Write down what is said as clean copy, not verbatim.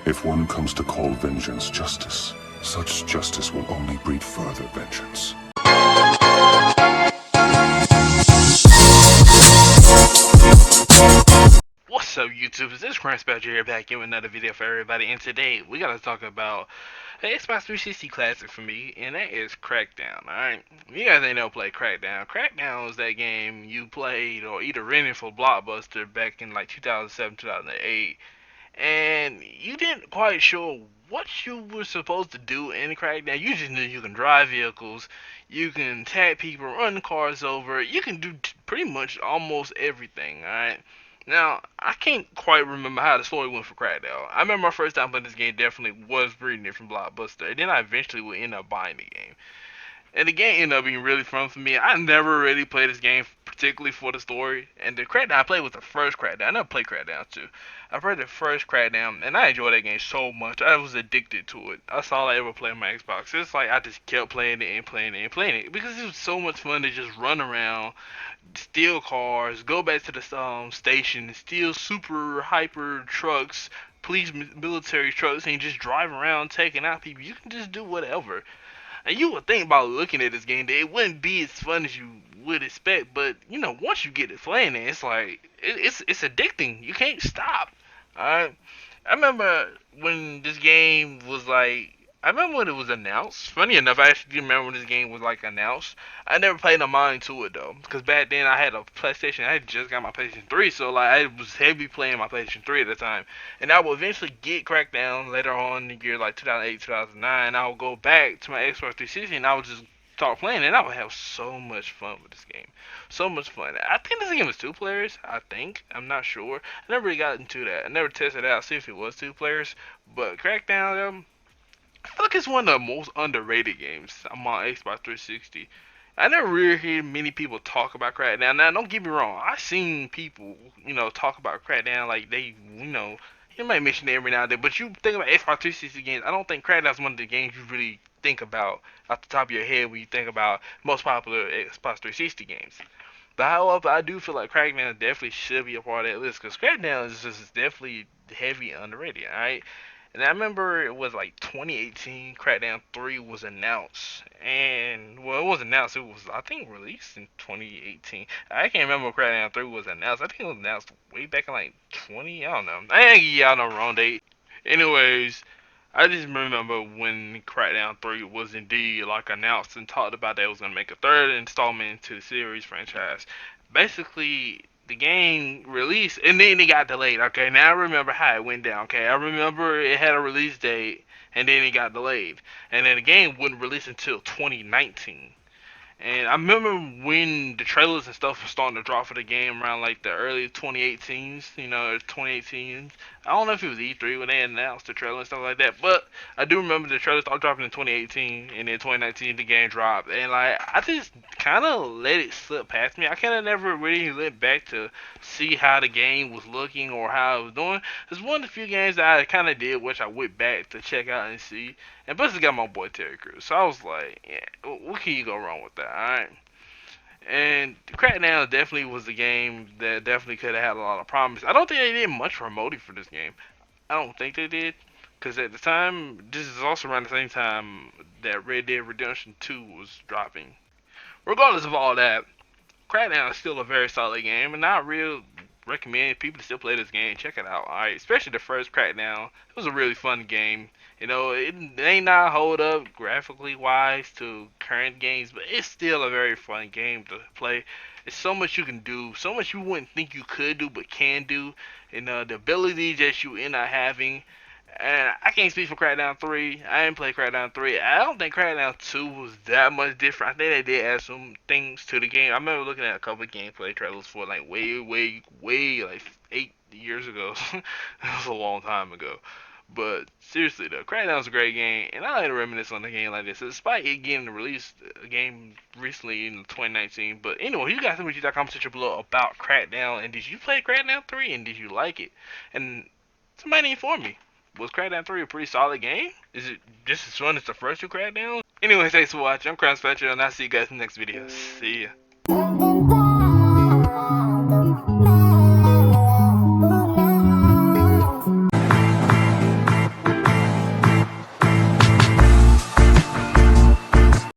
If one comes to call vengeance justice, such justice will only breed further vengeance. What's up, YouTube? This is CrownSpectro here, back in with another video for everybody. And today we gotta talk about an Xbox 360 classic for me, and that is Crackdown. Alright, you guys ain't never played Crackdown. Crackdown was that game you played or either rented for Blockbuster back in like 2007, 2008, and you didn't quite sure what you were supposed to do in Crackdown. You just knew you can drive vehicles, you can tag people, run cars over, you can do pretty much almost everything. Alright. Now, I can't quite remember how the story went for Crackdown. I remember my first time playing this game definitely was reading it from Blockbuster, and then I eventually would end up buying the game. And the game ended up being really fun for me. I never really played this game particularly for the story. And the Crackdown I played was the first Crackdown. I never played Crackdown 2. I played the first Crackdown, and I enjoyed that game so much. I was addicted to it. That's all I ever played on my Xbox. It's like I just kept playing it and playing it and playing it because it was so much fun to just run around, steal cars, go back to the station, steal super hyper trucks, police military trucks, and just drive around taking out people. You can just do whatever. And you would think about looking at this game that it wouldn't be as fun as you would expect, but you know, once you get it playing it, it's like it's addicting. You can't stop. Alright. I remember when this game was like I remember when it was announced. Funny enough, I actually do remember when this game was like announced. I never played no mind to it though, because back then I had a PlayStation. I had just got my PlayStation 3, so like I was heavy playing my PlayStation 3 at the time. And I will eventually get Crackdown later on in the year like 2008, 2009. I will go back to my Xbox 360 and I would just start playing, and I would have so much fun with this game. So much fun. I think this game is two players. I think. I'm not sure. I never really got into that. I never tested it out to see if it was two players. But Crackdown, I feel like it's one of the most underrated games on my Xbox 360. I never really hear many people talk about Crackdown. Now, don't get me wrong. I've seen people, talk about Crackdown like they, you might mention it every now and then. But you think about Xbox 360 games, I don't think Crackdown's one of the games you really think about off the top of your head when you think about most popular Xbox 360 games. But however, I do feel like Crackdown definitely should be a part of that list because Crackdown is just definitely heavy underrated. Alright, and I remember it was like 2018. Crackdown 3 was announced, and well, it was announced. It was I think released in 2018. I can't remember when Crackdown 3 was announced. I think it was announced way back in like 20. I don't know. I ain't give y'all no wrong date. Anyways, I just remember when Crackdown 3 was indeed like announced and talked about that it was gonna make a third installment into the series franchise. Basically, the game released and then it got delayed. Okay, now I remember how it went down. Okay, I remember it had a release date and then it got delayed, and then the game wouldn't release until 2019. And I remember when the trailers and stuff were starting to drop for the game around like the early 2018s, 2018s. I don't know if it was E3 when they announced the trailer and stuff like that, but I do remember the trailer started dropping in 2018, and then 2019 the game dropped, and like I just kind of let it slip past me. I kind of never really went back to see how the game was looking or how it was doing. It's one of the few games that I kind of did, which I went back to check out and see. And plus, it got my boy Terry Crews. So I was like, yeah, what can you go wrong with that, alright? And Crackdown definitely was a game that definitely could have had a lot of promise. I don't think they did much promoting for this game. I don't think they did. Because at the time, this is also around the same time that Red Dead Redemption 2 was dropping. Regardless of all that, Crackdown is still a very solid game, and I really recommend people to still play this game. Check it out, alright? Especially the first Crackdown. It was a really fun game. It ain't not hold up graphically wise to current games, but it's still a very fun game to play. It's so much you can do, so much you wouldn't think you could do, but can do, and the abilities that you end up having. And I can't speak for Crackdown 3. I didn't play Crackdown 3. I don't think Crackdown 2 was that much different. I think they did add some things to the game. I remember looking at a couple of gameplay trailers for like way like 8 years ago. That was a long time ago. But seriously though, Crackdown's a great game, and I like to reminisce on a game like this, despite it getting released a game recently in 2019. But anyway, you guys tell me that comment section below about Crackdown, and did you play Crackdown 3, and did you like it? And somebody inform me. Was Crackdown 3 a pretty solid game? Is it just as fun as the first two Crackdowns? Anyway, thanks for watching. I'm CrownSpectro, and I'll see you guys in the next video. See ya.